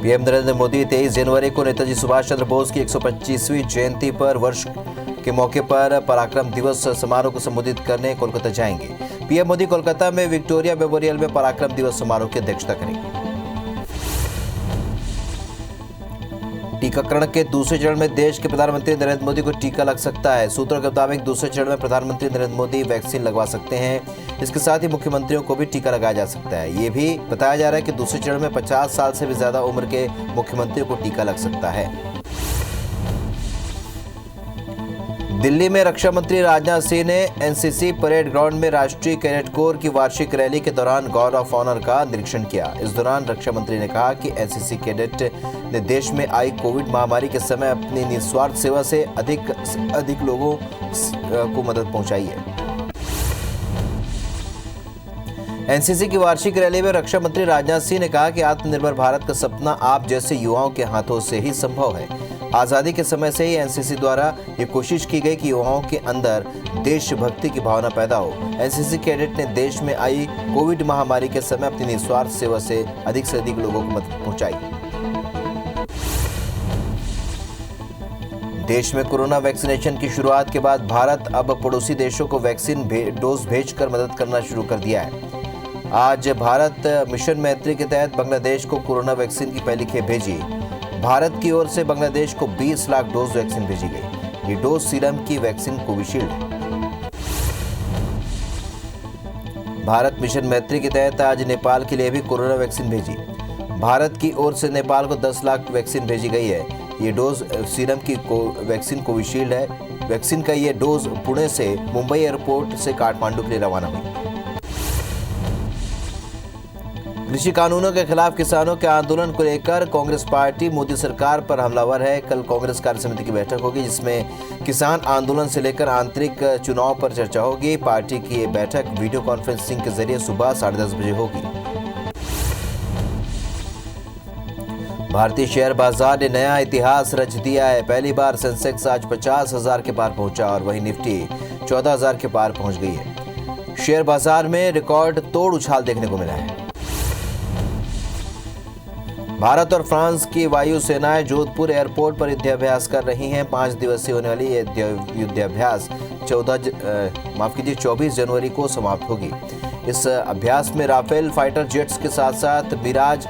PM Narendra Modi 23 जनवरी को नेताजी सुभाष चंद्र बोस की 125वीं जयंती पर वर्ष के मौके पर पराक्रम दिवस समारोह को संबोधित करने कोलकाता जाएंगे। पीएम मोदी कोलकाता में विक्टोरिया मेमोरियल में पराक्रम दिवस समारोह की अध्यक्षता करेंगे। टीकाकरण के दूसरे चरण में देश के प्रधानमंत्री नरेंद्र मोदी को टीका लग सकता है। सूत्रों के मुताबिक दूसरे चरण में प्रधानमंत्री नरेंद्र मोदी वैक्सीन लगवा सकते हैं। इसके साथ ही मुख्यमंत्रियों को भी टीका लगाया जा सकता है। ये भी बताया जा रहा है कि दूसरे चरण में 50 साल से भी ज्यादा उम्र के मुख्यमंत्रियों को टीका लग सकता है। दिल्ली में रक्षा मंत्री राजनाथ सिंह ने एनसीसी परेड ग्राउंड में राष्ट्रीय कैडेट कोर की वार्षिक रैली के दौरान गार्ड ऑफ ऑनर का निरीक्षण किया। इस दौरान रक्षा मंत्री ने कहा कि एनसीसी कैडेट ने देश में आई कोविड महामारी के समय अपनी निस्वार्थ सेवा से अधिक लोगों को मदद पहुंचाई है। एनसीसी की वार्षिक रैली में रक्षा मंत्री राजनाथ सिंह ने कहा कि आत्मनिर्भर भारत का सपना आप जैसे युवाओं के हाथों से ही संभव है। आज़ादी के समय से ही एनसीसी द्वारा ये कोशिश की गई कि युवाओं के अंदर देशभक्ति की भावना पैदा हो। एनसीसी कैडेट ने देश में आई कोविड महामारी के समय अपनी निस्वार्थ सेवा से अधिक लोगों को मदद पहुंचाई। देश में कोरोना वैक्सीनेशन की शुरुआत के बाद भारत अब पड़ोसी देशों को वैक्सीन डोज भेजकर मदद करना शुरू कर दिया है। आज भारत मिशन मैत्री के तहत बांग्लादेश को कोरोना वैक्सीन की पहली खेप भेजी। भारत की ओर से बांग्लादेश को 20 लाख डोज वैक्सीन भेजी गई। ये डोज सीरम की वैक्सीन कोविशील्ड है। भारत मिशन मैत्री के तहत आज नेपाल के लिए भी कोरोना वैक्सीन भेजी। भारत की ओर से नेपाल को 10 लाख वैक्सीन भेजी गई है। ये डोज सीरम की वैक्सीन कोविशील्ड है। वैक्सीन का ये डोज पुणे से मुंबई एयरपोर्ट से काठमांडू के लिए रवाना हुई। कृषि कानूनों के खिलाफ किसानों के आंदोलन को लेकर कांग्रेस पार्टी मोदी सरकार पर हमलावर है। कल कांग्रेस कार्य समिति की बैठक होगी जिसमें किसान आंदोलन से लेकर आंतरिक चुनाव पर चर्चा होगी। पार्टी की ये बैठक वीडियो कॉन्फ्रेंसिंग के जरिए सुबह 10:30 बजे होगी। भारतीय शेयर बाजार ने नया इतिहास रच दिया है। पहली बार सेंसेक्स आज 50,000 के पार पहुंचा और वहीं निफ्टी 14,000 के पार पहुंच गई है। शेयर बाजार में रिकॉर्ड तोड़ उछाल देखने को मिला है। भारत और फ्रांस की वायुसेनाएं जोधपुर एयरपोर्ट पर युद्धाभ्यास कर रही हैं। 5 दिवसीय होने वाली ये युद्धाभ्यास 24 जनवरी को समाप्त होगी। इस अभ्यास में राफेल फाइटर जेट्स के साथ साथ मिराज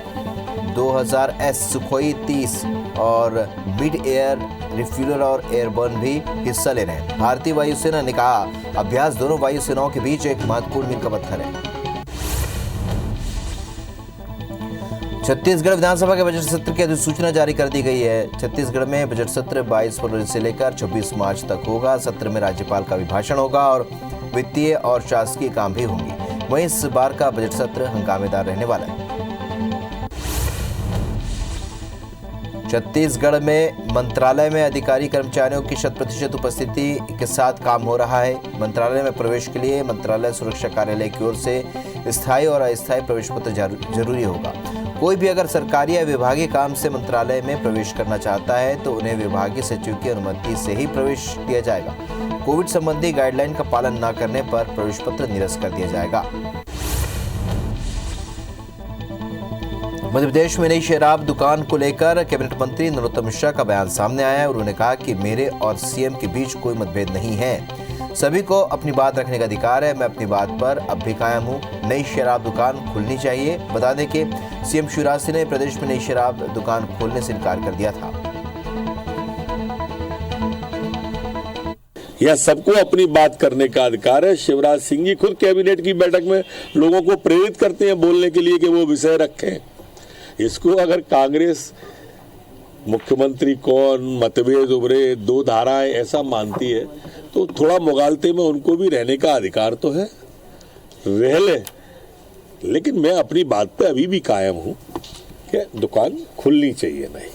2000S सुखोई 30 और मिड एयर रिफ्यूलर और एयरबर्न भी हिस्सा ले रहे हैं। भारतीय वायुसेना ने कहा अभ्यास दोनों वायुसेनाओं के बीच एक महत्वपूर्ण मील का पत्थर है। छत्तीसगढ़ विधानसभा के बजट सत्र की अधिसूचना जारी कर दी गई है। छत्तीसगढ़ में बजट सत्र 22 फरवरी से लेकर 26 मार्च तक होगा। सत्र में राज्यपाल का अभिभाषण होगा और वित्तीय और शासकीय काम भी होंगे। वहीं इस बार का बजट सत्र हंगामेदार रहने वाला है। छत्तीसगढ़ में मंत्रालय में अधिकारी कर्मचारियों की 100% उपस्थिति के साथ काम हो रहा है। मंत्रालय में प्रवेश के लिए मंत्रालय सुरक्षा कार्यालय की ओर से स्थायी और अस्थायी प्रवेश पत्र जरूरी होगा। कोई भी अगर सरकारी या विभागीय काम से मंत्रालय में प्रवेश करना चाहता है तो उन्हें विभागीय सचिव की अनुमति से ही प्रवेश दिया जाएगा। कोविड संबंधी गाइडलाइन का पालन न करने पर प्रवेश पत्र निरस्त कर दिया जाएगा। मध्य प्रदेश में नई शराब दुकान को लेकर कैबिनेट मंत्री नरोत्तम मिश्रा का बयान सामने आया है। उन्होंने कहा कि मेरे और सीएम के बीच कोई मतभेद नहीं है। सभी को अपनी बात रखने का अधिकार है। मैं अपनी बात पर अब भी कायम हूँ। नई शराब दुकान खुलनी चाहिए। बता दें कि सीएम शिवराज सिंह ने प्रदेश में नई शराब दुकान खोलने से इनकार कर दिया था। यह सबको अपनी बात करने का अधिकार है। शिवराज सिंह जी खुद कैबिनेट की बैठक में लोगों को प्रेरित करते हैं बोलने के लिए कि वो विषय रखें। इसको अगर कांग्रेस मुख्यमंत्री कौन, मतभेद उभरे, 2 धाराएं ऐसा मानती है तो थोड़ा मुगालते में उनको भी रहने का अधिकार तो है, रह ले। लेकिन मैं अपनी बात पे अभी भी कायम हूं कि दुकान खुलनी चाहिए। नहीं,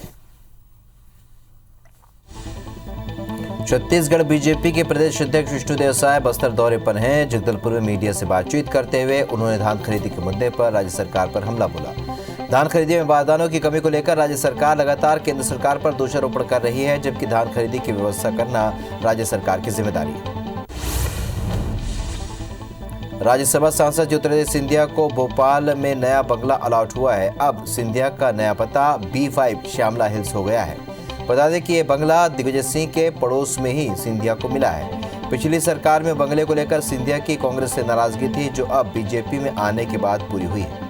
छत्तीसगढ़ बीजेपी के प्रदेश अध्यक्ष विष्णुदेव साय बस्तर दौरे पर हैं। जगदलपुर में मीडिया से बातचीत करते हुए उन्होंने धान खरीदी के मुद्दे पर राज्य सरकार पर हमला बोला। धान खरीदी में बारदानों की कमी को लेकर राज्य सरकार लगातार केंद्र सरकार पर दोषारोपण कर रही है, जबकि धान खरीदी की व्यवस्था करना राज्य सरकार की जिम्मेदारी है। राज्यसभा सांसद ज्योतिरादित्य सिंधिया को भोपाल में नया बंगला अलॉट हुआ है। अब सिंधिया का नया पता B5 श्यामला हिल्स हो गया है। बता दें कि ये बंगला दिग्विजय सिंह के पड़ोस में ही सिंधिया को मिला है। पिछली सरकार में बंगले को लेकर सिंधिया की कांग्रेस से नाराजगी थी, जो अब बीजेपी में आने के बाद पूरी हुई है।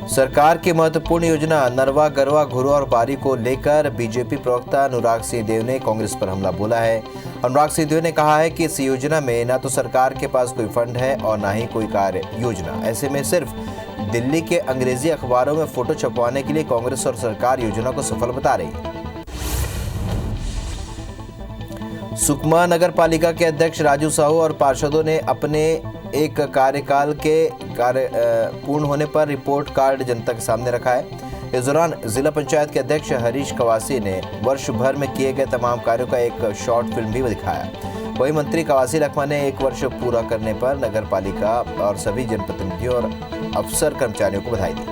सरकार की महत्वपूर्ण योजना नरवा गरवा घुरो और बारी को लेकर बीजेपी प्रवक्ता अनुराग सिंहदेव ने कांग्रेस पर हमला बोला है। अनुराग सिंहदेव ने कहा है कि इस योजना में न तो सरकार के पास कोई फंड है और न ही कोई कार्य योजना। ऐसे में सिर्फ दिल्ली के अंग्रेजी अखबारों में फोटो छपवाने के लिए कांग्रेस और सरकार योजना को सफल बता रही है। सुकमा नगर पालिका के अध्यक्ष राजू साहू और पार्षदों ने अपने एक कार्यकाल के पूर्ण होने पर रिपोर्ट कार्ड जनता के सामने रखा है। इस दौरान जिला पंचायत के अध्यक्ष हरीश कवासी ने वर्ष भर में किए गए तमाम कार्यों का एक शॉर्ट फिल्म भी दिखाया। वही मंत्री कवासी लखमा ने 1 वर्ष पूरा करने पर नगर पालिका और सभी जनप्रतिनिधियों और अफसर कर्मचारियों को बधाई दी।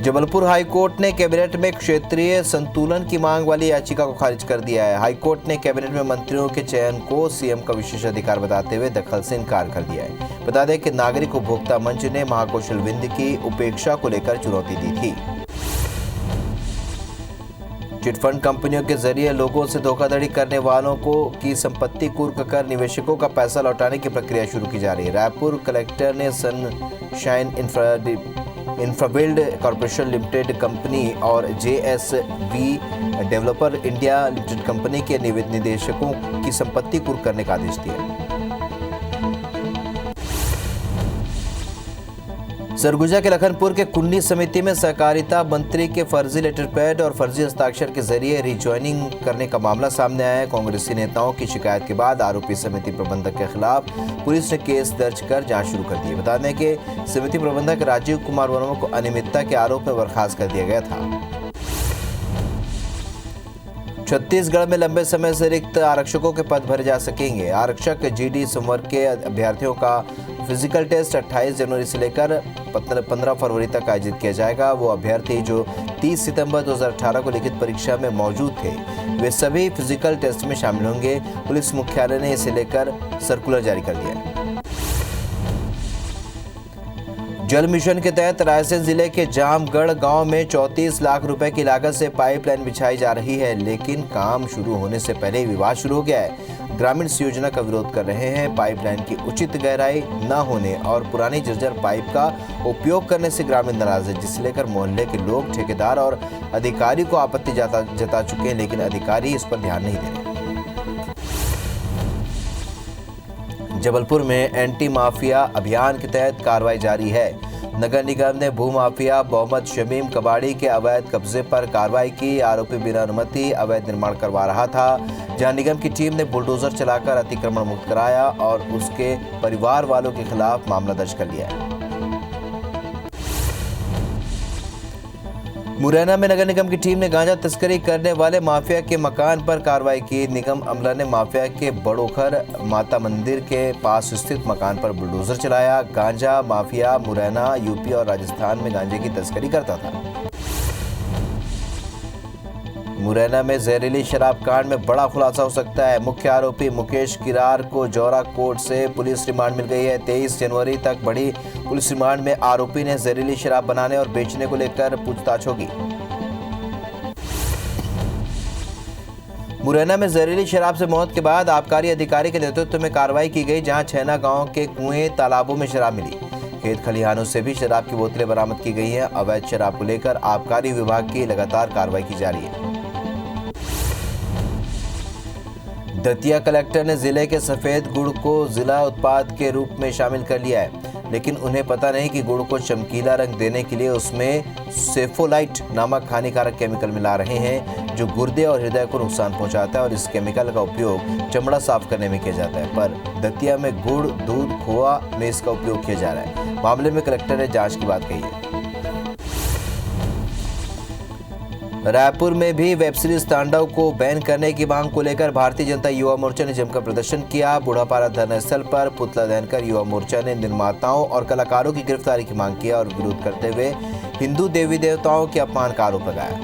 जबलपुर हाईकोर्ट ने कैबिनेट में क्षेत्रीय संतुलन की मांग वाली याचिका को खारिज कर दिया है। हाईकोर्ट ने कैबिनेट में मंत्रियों के चयन को सीएम का विशेष अधिकार बताते हुए दखल से इनकार कर दिया है। बता दें कि नागरिक उपभोक्ता मंच ने महाकौशल विंद की उपेक्षा को लेकर चुनौती दी थी। चिटफंड कंपनियों के जरिए लोगों से धोखाधड़ी करने वालों की संपत्ति कुर्क कर निवेशकों का पैसा लौटाने की प्रक्रिया शुरू की जा रही है। रायपुर कलेक्टर ने sunshine Infrabuild corporation limited company और JSV developer India limited company के निदेशकों की संपत्ति कुर्क करने का आदेश दिया। सरगुजा के लखनपुर के कुन्नी समिति में सहकारिता मंत्री के फर्जी लेटर पैड और फर्जी हस्ताक्षर के जरिए रिज्वाइनिंग करने का मामला सामने आया है। कांग्रेसी नेताओं की शिकायत के बाद आरोपी समिति प्रबंधक के खिलाफ पुलिस ने केस दर्ज कर जांच शुरू कर दी। बता दें कि समिति प्रबंधक राजीव कुमार वर्मा को अनियमितता के आरोप में बर्खास्त कर दिया गया था। छत्तीसगढ़ में लंबे समय से रिक्त आरक्षकों के पद भरे जा सकेंगे। आरक्षक GD संवर्ग के अभ्यर्थियों का फिजिकल टेस्ट 28 जनवरी से लेकर 15 फरवरी तक आयोजित किया जाएगा। वो अभ्यर्थी जो 30 सितंबर 2018 को लिखित परीक्षा में मौजूद थे, वे सभी फिजिकल टेस्ट में शामिल होंगे। पुलिस मुख्यालय ने इसे लेकर सर्कुलर जारी कर दिया है। जल मिशन के तहत रायसेन जिले के जामगढ़ गांव में 34 लाख रुपए की लागत से पाइपलाइन बिछाई जा रही है, लेकिन काम शुरू होने से पहले ही विवाद शुरू हो गया है। ग्रामीण इस योजना का विरोध कर रहे हैं। पाइपलाइन की उचित गहराई न होने और पुरानी जर्जर पाइप का उपयोग करने से ग्रामीण नाराज है, जिसे लेकर मोहल्ले के लोग, ठेकेदार और अधिकारी को आपत्ति जता चुके हैं, लेकिन अधिकारी इस पर ध्यान नहीं दे रहे। जबलपुर में एंटी माफिया अभियान के तहत कार्रवाई जारी है। नगर निगम ने भूमाफिया मोहम्मद शमीम कबाड़ी के अवैध कब्जे पर कार्रवाई की। आरोपी बिना अनुमति अवैध निर्माण करवा रहा था, जहां निगम की टीम ने बुलडोजर चलाकर अतिक्रमण मुक्त कराया और उसके परिवार वालों के खिलाफ मामला दर्ज कर लिया है। मुरैना में नगर निगम की टीम ने गांजा तस्करी करने वाले माफिया के मकान पर कार्रवाई की। निगम अमला ने माफिया के बड़ोखर माता मंदिर के पास स्थित मकान पर बुलडोजर चलाया। गांजा माफिया मुरैना, यूपी और राजस्थान में गांजे की तस्करी करता था। मुरैना में जहरीली शराब कांड में बड़ा खुलासा हो सकता है। मुख्य आरोपी मुकेश किरार को जौरा कोर्ट से पुलिस रिमांड मिल गई है। 23 जनवरी तक बढ़ी पुलिस रिमांड में आरोपी ने जहरीली शराब बनाने और बेचने को लेकर पूछताछ होगी। मुरैना में जहरीली शराब से मौत के बाद आबकारी अधिकारी के नेतृत्व में कार्रवाई की गई, जहां छेना गांव के कुएं तालाबों में शराब मिली। खेत खलिहानों से भी शराब की बोतलें बरामद की गई हैं। अवैध शराब को लेकर आबकारी विभाग की लगातार कार्रवाई की जा रही है। दतिया कलेक्टर ने जिले के सफेद गुड़ को जिला उत्पाद के रूप में शामिल कर लिया है, लेकिन उन्हें पता नहीं कि गुड़ को चमकीला रंग देने के लिए उसमें सेफोलाइट नामक हानिकारक केमिकल मिला रहे हैं, जो गुर्दे और हृदय को नुकसान पहुंचाता है और इस केमिकल का उपयोग चमड़ा साफ करने में किया जाता है। पर दतिया में गुड़, दूध, खोआ में इसका उपयोग किया जा रहा है। मामले में कलेक्टर ने जांच की बात कही है। रायपुर में भी वेब सीरीज तांडव को बैन करने की मांग को लेकर भारतीय जनता युवा मोर्चा ने जमकर प्रदर्शन किया। बूढ़ापारा धरना स्थल पर पुतला दहन कर युवा मोर्चा ने निर्माताओं और कलाकारों की गिरफ्तारी की मांग किया और विरोध करते हुए हिंदू देवी देवताओं के अपमान का आरोप लगाया।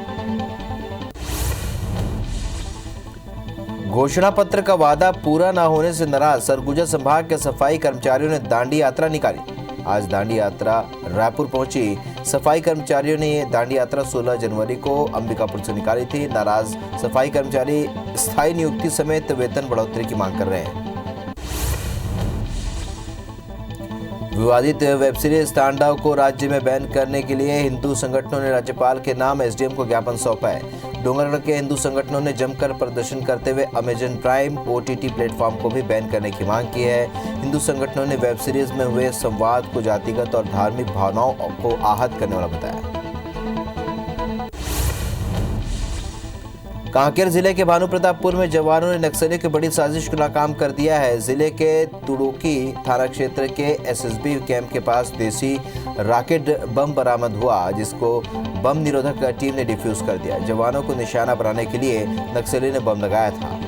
घोषणा पत्र का वादा पूरा न होने से नाराज सरगुजा संभाग के सफाई कर्मचारियों ने दांडी यात्रा निकाली। आज दांडी यात्रा रायपुर पहुंची। सफाई कर्मचारियों ने ये दांडी यात्रा 16 जनवरी को अंबिकापुर से निकाली थी। नाराज सफाई कर्मचारी स्थायी नियुक्ति समेत वेतन बढ़ोतरी की मांग कर रहे हैं। विवादित वेब सीरीज तांडव को राज्य में बैन करने के लिए हिंदू संगठनों ने राज्यपाल के नाम एसडीएम को ज्ञापन सौंपा है। डोंगरगढ़ के हिंदू संगठनों ने जमकर प्रदर्शन करते हुए अमेजन प्राइम ओटीटी प्लेटफॉर्म को भी बैन करने की मांग की है। हिंदू संगठनों ने वेब सीरीज में हुए संवाद को जातिगत और धार्मिक भावनाओं को आहत करने वाला बताया। कांकेर जिले के भानुप्रतापपुर में जवानों ने नक्सलियों की बड़ी साजिश को नाकाम कर दिया है। जिले के तुड़ुकी थाना क्षेत्र के एसएसबी कैंप के पास देसी रॉकेट बम बरामद हुआ, जिसको बम निरोधक टीम ने डिफ्यूज कर दिया। जवानों को निशाना बनाने के लिए नक्सलियों ने बम लगाया था।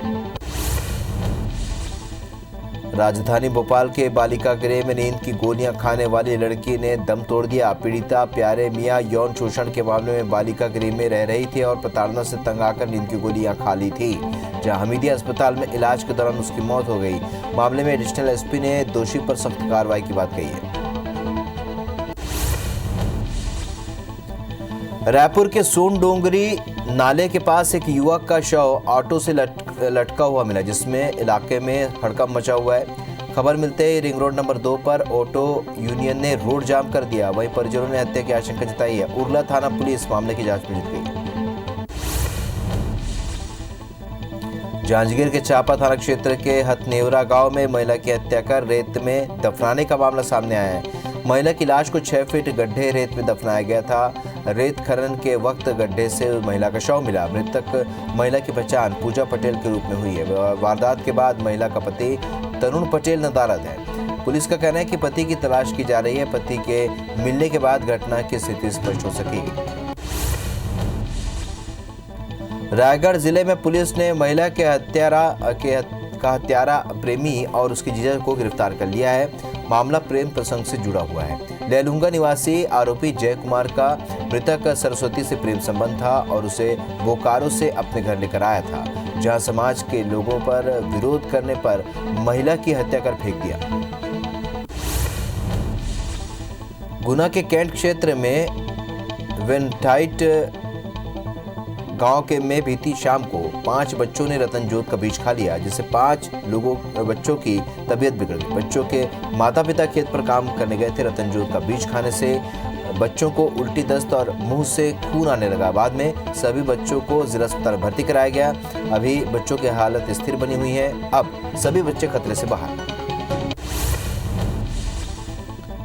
राजधानी भोपाल के बालिका गृह में नींद की गोलियां खाने वाली लड़की ने दम तोड़ दिया। पीड़िता प्यारे मियां यौन शोषण के मामले में बालिका गृह में रह रही थी और प्रताड़ना से तंग आकर नींद की गोलियां खा ली थी, जहां हमीदिया अस्पताल में इलाज के दौरान उसकी मौत हो गई। मामले में एडिशनल एसपी ने दोषी पर सख्त कार्रवाई की बात कही है। रायपुर के सोन डोंगरी नाले के पास एक युवक का शव ऑटो से लटका हुआ मिला, जिसमें इलाके में हड़कंप मचा हुआ है। खबर मिलते ही रिंग रोड नंबर 2 पर ऑटो यूनियन ने रोड जाम कर दिया। वहीं परिजनों ने हत्या की आशंका जताई है। उरला थाना पुलिस मामले की जांच में जुट गई। जांजगीर के चापा थाना क्षेत्र के हथनेवरा गांव में महिला की हत्या कर रेत में दफनाने का मामला सामने आया है। महिला की लाश को 6 फीट गड्ढे रेत में दफनाया गया था। रेत खनन के वक्त गड्ढे से महिला का शव मिला। मृतक महिला की पहचान पूजा पटेल के रूप में हुई है। वारदात के बाद महिला का पति तरुण पटेल नदारद है। पुलिस का कहना है कि पति की तलाश की जा रही है। पति के मिलने के बाद घटना की स्थिति स्पष्ट हो सकेगी। रायगढ़ जिले में पुलिस ने महिला के हत्यारा प्रेमी और उसकी जीजा को गिरफ्तार कर लिया है। मामला प्रेम प्रसंग से जुड़ा हुआ है। लेलुंगा निवासी आरोपी जय कुमार का मृतक सरस्वती से प्रेम संबंध था और उसे बोकारो से अपने घर लेकर आया था, जहां समाज के लोगों पर विरोध करने पर महिला की हत्या कर फेंक दिया। गुना के कैंट क्षेत्र में वेंटाइट गांव के में बीती शाम को 5 बच्चों ने रतनजोत का बीज खा लिया, जिससे 5 बच्चों की तबीयत बिगड़ गई। बच्चों के माता पिता खेत पर काम करने गए थे। रतनजोत का बीज खाने से बच्चों को उल्टी, दस्त और मुंह से खून आने लगा। बाद में सभी बच्चों को जिला अस्पताल भर्ती कराया गया। अभी बच्चों की हालत स्थिर बनी हुई है। अब सभी बच्चे खतरे से बाहर।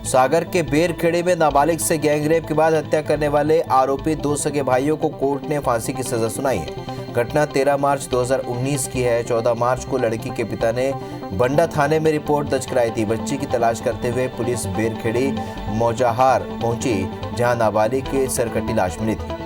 सागर के बेरखेड़े में नाबालिग से गैंगरेप के बाद हत्या करने वाले आरोपी 2 सगे भाइयों को कोर्ट ने फांसी की सजा सुनाई है। घटना 13 मार्च 2019 की है। 14 मार्च को लड़की के पिता ने बंडा थाने में रिपोर्ट दर्ज कराई थी। बच्ची की तलाश करते हुए पुलिस बेरखेड़ी मौजाहार पहुंची, जहां नाबालिग की सरकटी लाश मिली थी।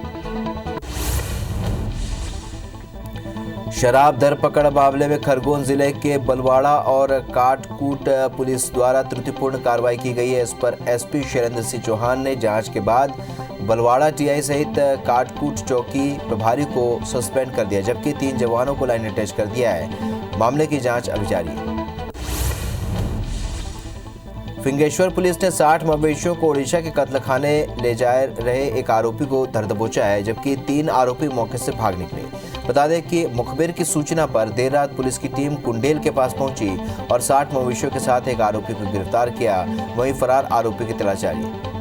शराब धरपकड़ मामले में खरगोन जिले के बलवाड़ा और काटकूट पुलिस द्वारा त्रुटिपूर्ण कार्रवाई की गई है। इस पर एसपी शैलेंद्र सिंह चौहान ने जांच के बाद बलवाड़ा टीआई सहित काटकूट चौकी प्रभारी को सस्पेंड कर दिया, जबकि 3 जवानों को लाइन अटैच कर दिया है। मामले की जांच अभी जारी है। फिंगेश्वर पुलिस ने 60 मवेशियों को ओडिशा के कत्लखाने ले जा रहे एक आरोपी को धर दबोचा है, जबकि 3 आरोपी मौके से भाग निकले। बता दें कि मुखबिर की सूचना पर देर रात पुलिस की टीम कुंडेल के पास पहुंची और 60 मवेशियों के साथ एक आरोपी को गिरफ्तार किया। वहीं फरार आरोपी की तलाश जारी है।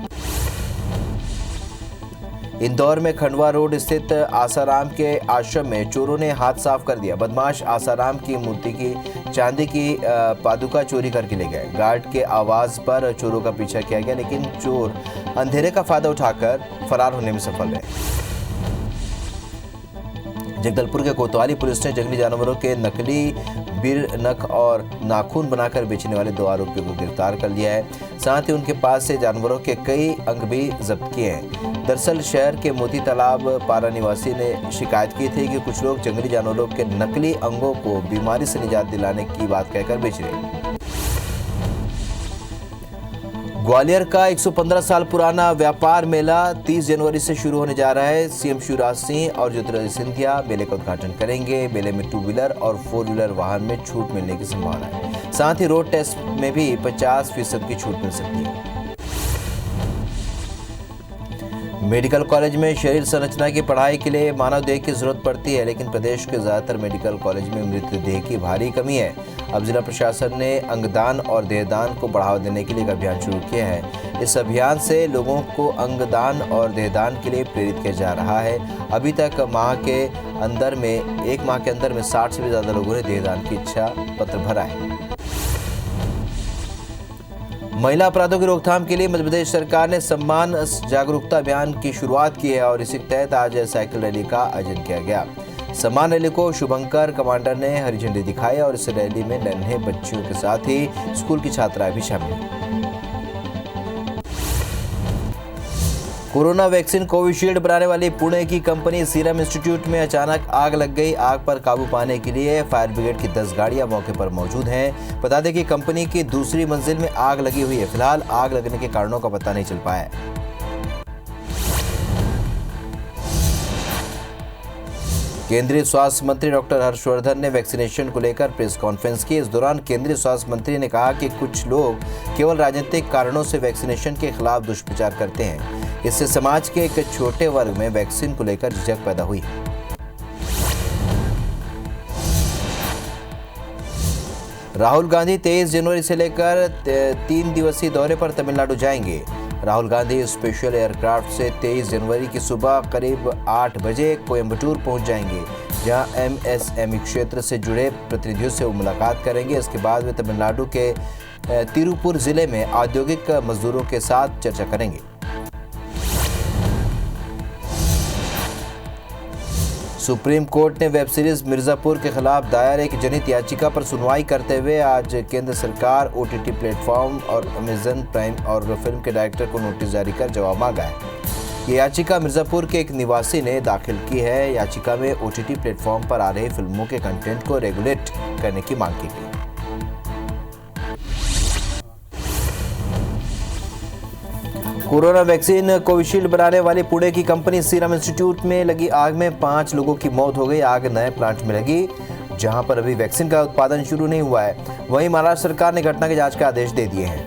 इंदौर में खंडवा रोड स्थित आसाराम के आश्रम में चोरों ने हाथ साफ कर दिया। बदमाश आसाराम की मूर्ति की चांदी की पादुका चोरी करके ले गए। गार्ड के आवाज पर चोरों का पीछा किया गया, लेकिन चोर अंधेरे का फायदा उठाकर फरार होने में सफल रहे। जगदलपुर के कोतवाली पुलिस ने जंगली जानवरों के नकली बिर, नख और नाखून बनाकर बेचने वाले 2 आरोपियों को गिरफ्तार कर लिया है। साथ ही उनके पास से जानवरों के कई अंग भी जब्त किए हैं। दरअसल शहर के मोती तालाब पारा निवासी ने शिकायत की थी कि कुछ लोग जंगली जानवरों के नकली अंगों को बीमारी से निजात दिलाने की बात कहकर बेच रहे हैं। ग्वालियर का 115 साल पुराना व्यापार मेला 30 जनवरी से शुरू होने जा रहा है। सीएम शिवराज सिंह और ज्योतिरादित्य सिंधिया मेले का उद्घाटन करेंगे। मेले में 2 व्हीलर और 4 व्हीलर वाहन में छूट मिलने की संभावना है। साथ ही रोड टेस्ट में भी 50% की छूट मिल सकती है। मेडिकल कॉलेज में शरीर संरचना की पढ़ाई के लिए मानव देह की जरूरत पड़ती है, लेकिन प्रदेश के ज्यादातर मेडिकल कॉलेज में मृतदेह की भारी कमी है। अब जिला प्रशासन ने अंगदान और देहदान को बढ़ावा देने के लिए एक अभियान शुरू किया है। इस अभियान से लोगों को अंगदान और देहदान के लिए प्रेरित किया जा रहा है। अभी तक एक माह के अंदर में 60 से भी ज्यादा लोगों ने देहदान की इच्छा पत्र भरा है। महिला अपराधों की रोकथाम के लिए मध्य प्रदेश सरकार ने सम्मान जागरूकता अभियान की शुरुआत की है और इसी के तहत आज साइकिल रैली का आयोजन किया गया। सम्मान रैली को शुभंकर कमांडर ने हरी झंडी दिखाई और इस रैली में नन्हे बच्चियों के साथ ही स्कूल की छात्राएं भी शामिल हुई। कोरोना वैक्सीन कोविशील्ड बनाने वाली पुणे की कंपनी सीरम इंस्टीट्यूट में अचानक आग लग गई। आग पर काबू पाने के लिए फायर ब्रिगेड की 10 गाड़ियां मौके पर मौजूद हैं। बता दें कि कंपनी की दूसरी मंजिल में आग लगी हुई है। फिलहाल आग लगने के कारणों का पता नहीं चल पाया है। केंद्रीय स्वास्थ्य मंत्री डॉक्टर हर्षवर्धन ने वैक्सीनेशन को लेकर प्रेस कॉन्फ्रेंस की। इस दौरान केंद्रीय स्वास्थ्य मंत्री ने कहा कि कुछ लोग केवल राजनीतिक कारणों से वैक्सीनेशन के खिलाफ दुष्प्रचार करते हैं। इससे समाज के एक छोटे वर्ग में वैक्सीन को लेकर झिझक पैदा हुई। राहुल गांधी 23 जनवरी से लेकर 3 दिवसीय दौरे पर तमिलनाडु जाएंगे। राहुल गांधी स्पेशल एयरक्राफ्ट से 23 जनवरी की सुबह करीब 8 बजे कोयम्बटूर पहुंच जाएंगे, जहां एमएसएमई क्षेत्र से जुड़े प्रतिनिधियों से वो मुलाकात करेंगे। इसके बाद वे तमिलनाडु के तिरुपुर जिले में औद्योगिक मजदूरों के साथ चर्चा करेंगे। सुप्रीम कोर्ट ने वेब सीरीज मिर्जापुर के खिलाफ दायर एक जनहित याचिका पर सुनवाई करते हुए आज केंद्र सरकार, ओटीटी प्लेटफॉर्म और अमेजन प्राइम और फिल्म के डायरेक्टर को नोटिस जारी कर जवाब मांगा है। ये याचिका मिर्जापुर के एक निवासी ने दाखिल की है। याचिका में ओटीटी प्लेटफॉर्म पर आ रही फिल्मों के कंटेंट को रेगुलेट करने की मांग की गई। कोरोना वैक्सीन कोविशील्ड बनाने वाली पुणे की कंपनी सीरम इंस्टीट्यूट में लगी आग में 5 लोगों की मौत हो गई। आग नए प्लांट में लगी, जहां पर अभी वैक्सीन का उत्पादन शुरू नहीं हुआ है। वहीं महाराष्ट्र सरकार ने घटना की जांच के आदेश दे दिए हैं।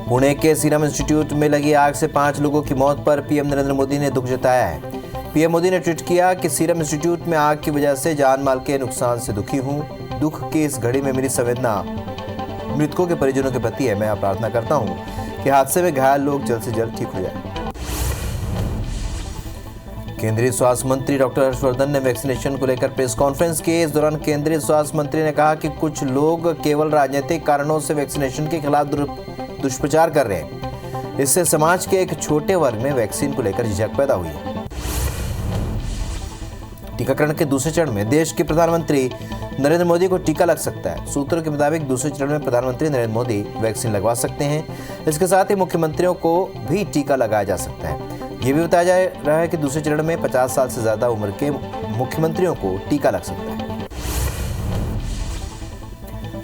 पुणे के सीरम इंस्टीट्यूट में लगी आग से 5 लोगों की मौत पर पीएम नरेंद्र मोदी ने दुख जताया है। पीएम मोदी ने ट्वीट किया कि सीरम इंस्टीट्यूट में आग की वजह से जान माल के नुकसान से दुखी हूं। दुख की इस घड़ी में मेरी संवेदना मृतकों के परिजनों के प्रति है। मैं प्रार्थना करता हूं कि हादसे में घायल लोग जल्द से जल्द ठीक हो जाएं। केंद्रीय स्वास्थ्य मंत्री डॉक्टर हर्षवर्धन ने वैक्सीनेशन को लेकर प्रेस कॉन्फ्रेंस की। इस दौरान केंद्रीय स्वास्थ्य मंत्री ने कहा कि कुछ लोग केवल राजनीतिक कारणों से वैक्सीनेशन के खिलाफ दुष्प्रचार कर रहे हैं। इससे समाज के एक छोटे वर्ग में वैक्सीन को लेकर झिझक पैदा हुई है। टीकाकरण के दूसरे चरण में देश के प्रधानमंत्री नरेंद्र मोदी को टीका लग सकता है। सूत्रों के मुताबिक दूसरे चरण में प्रधानमंत्री नरेंद्र मोदी वैक्सीन लगवा सकते हैं। इसके साथ ही मुख्यमंत्रियों को भी टीका लगाया जा सकता है। ये भी बताया जा रहा है कि दूसरे चरण में 50 साल से ज्यादा उम्र के मुख्यमंत्रियों को टीका लग सकता है।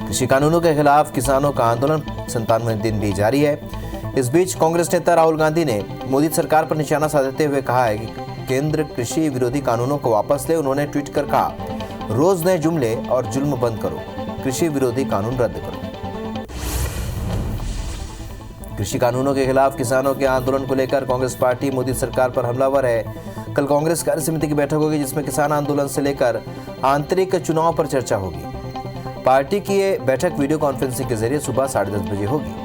कृषि कानूनों के खिलाफ किसानों का आंदोलन 97वें दिन भी जारी है। इस बीच कांग्रेस नेता राहुल गांधी ने मोदी सरकार पर निशाना साधते हुए कहा है कि केंद्र कृषि विरोधी कानूनों को वापस ले। उन्होंने ट्वीट कर कहा, रोज नए जुमले और जुल्म बंद करो, कृषि विरोधी कानून रद्द करो। कृषि कानूनों के खिलाफ किसानों के आंदोलन को लेकर कांग्रेस पार्टी मोदी सरकार पर हमलावर है। कल कांग्रेस कार्य समिति की बैठक होगी, जिसमें किसान आंदोलन से लेकर आंतरिक चुनाव पर चर्चा होगी। पार्टी की ये बैठक वीडियो कॉन्फ्रेंसिंग के जरिए सुबह 10:30 बजे होगी।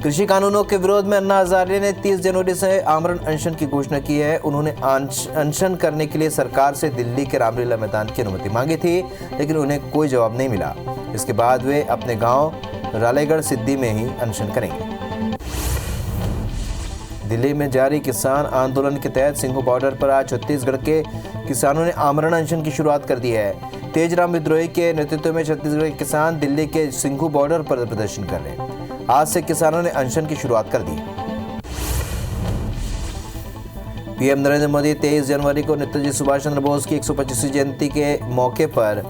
कृषि कानूनों के विरोध में अन्ना हजारे ने 30 जनवरी से आमरण अनशन की घोषणा की है। उन्होंने अनशन करने के लिए सरकार से दिल्ली के रामलीला मैदान की अनुमति मांगी थी, लेकिन उन्हें कोई जवाब नहीं मिला। इसके बाद वे अपने गांव रालेगढ़ सिद्धि में ही अनशन करेंगे। दिल्ली में जारी किसान आंदोलन के तहत सिंघू बॉर्डर पर आज छत्तीसगढ़ के किसानों ने आमरण अनशन की शुरुआत कर दी है। तेजराम विद्रोही के नेतृत्व में छत्तीसगढ़ के किसान दिल्ली के सिंघू बॉर्डर पर प्रदर्शन कर रहे हैं। आज से किसानों ने अनशन की शुरुआत कर दी। पीएम नरेंद्र मोदी 23 जनवरी को नेताजी सुभाष चंद्र बोस की 125वीं जयंती के मौके पर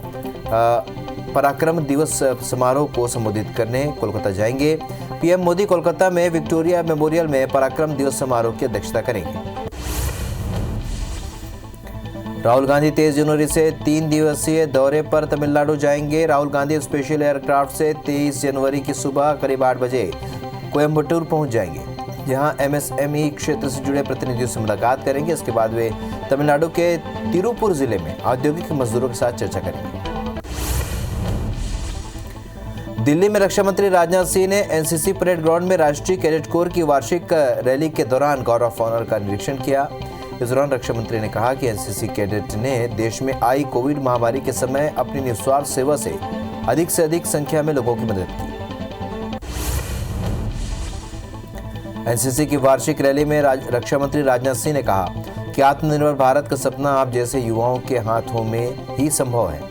पराक्रम दिवस समारोह को संबोधित करने कोलकाता जाएंगे। पीएम मोदी कोलकाता में विक्टोरिया मेमोरियल में पराक्रम दिवस समारोह की अध्यक्षता करेंगे। राहुल गांधी 23 जनवरी से 3 दिवसीय दौरे पर तमिलनाडु जाएंगे। राहुल गांधी स्पेशल एयरक्राफ्ट से 23 जनवरी की सुबह करीब 8 बजे कोयम्बटूर पहुंच जाएंगे, जहां एमएसएमई क्षेत्र से जुड़े प्रतिनिधियों से मुलाकात करेंगे। इसके बाद वे तमिलनाडु के तिरुपुर जिले में औद्योगिक मजदूरों के साथ चर्चा करेंगे। दिल्ली में रक्षा मंत्री राजनाथ सिंह ने एनसीसी परेड ग्राउंड में राष्ट्रीय कैडेट कोर की वार्षिक रैली के दौरान गार्ड ऑफ ऑनर का निरीक्षण किया। इस दौरान रक्षा मंत्री ने कहा कि एनसीसी कैडेट ने देश में आई कोविड महामारी के समय अपनी निस्वार्थ सेवा से अधिक संख्या में लोगों की मदद की। एनसीसी की वार्षिक रैली में रक्षा मंत्री राजनाथ सिंह ने कहा कि आत्मनिर्भर भारत का सपना आप जैसे युवाओं के हाथों में ही संभव है।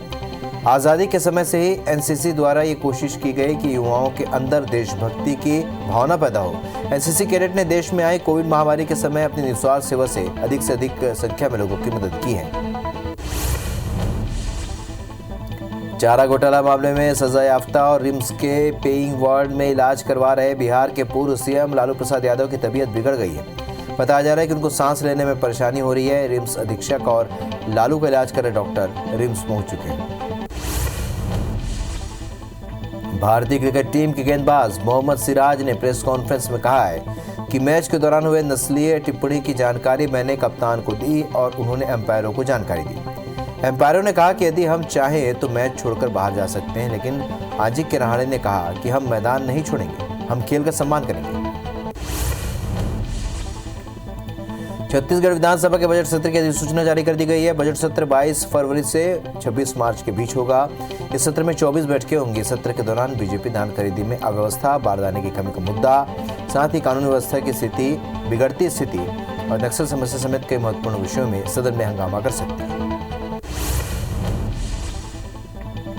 आज़ादी के समय से ही एनसीसी द्वारा ये कोशिश की गई कि युवाओं के अंदर देशभक्ति की भावना पैदा हो। एनसीसी कैडेट ने देश में आई कोविड महामारी के समय अपनी निस्वार्थ सेवा से अधिक संख्या में लोगों की मदद की है। चारा घोटाला मामले में सजायाफ्ता और रिम्स के पेइंग वार्ड में इलाज करवा रहे बिहार के पूर्व सीएम लालू प्रसाद यादव की तबीयत बिगड़ गई है। बताया जा रहा है कि उनको सांस लेने में परेशानी हो रही है। रिम्स अधीक्षक और लालू का इलाज कर रहे डॉक्टर रिम्स पहुंच चुके हैं। भारतीय क्रिकेट टीम के गेंदबाज मोहम्मद सिराज ने प्रेस कॉन्फ्रेंस में कहा है कि मैच के दौरान हुए नस्लीय टिप्पणी की जानकारी मैंने कप्तान को दी और उन्होंने एम्पायरों को जानकारी दी। एम्पायरों ने कहा कि यदि हम चाहें तो मैच छोड़कर बाहर जा सकते हैं, लेकिन आजिक के रहाणे ने कहा कि हम मैदान नहीं छोड़ेंगे, हम खेल का सम्मान करेंगे। छत्तीसगढ़ विधानसभा के बजट सत्र की अधिसूचना जारी कर दी गई है। बजट सत्र 22 फरवरी से 26 मार्च के बीच होगा। इस सत्र में 24 बैठकें होंगी। सत्र के दौरान बीजेपी धान खरीदी में अव्यवस्था, बारदाने की कमी का मुद्दा, साथ ही कानून व्यवस्था की स्थिति, बिगड़ती स्थिति और नक्सल समस्या समेत कई महत्वपूर्ण विषयों में सदन में हंगामा कर सकते हैं।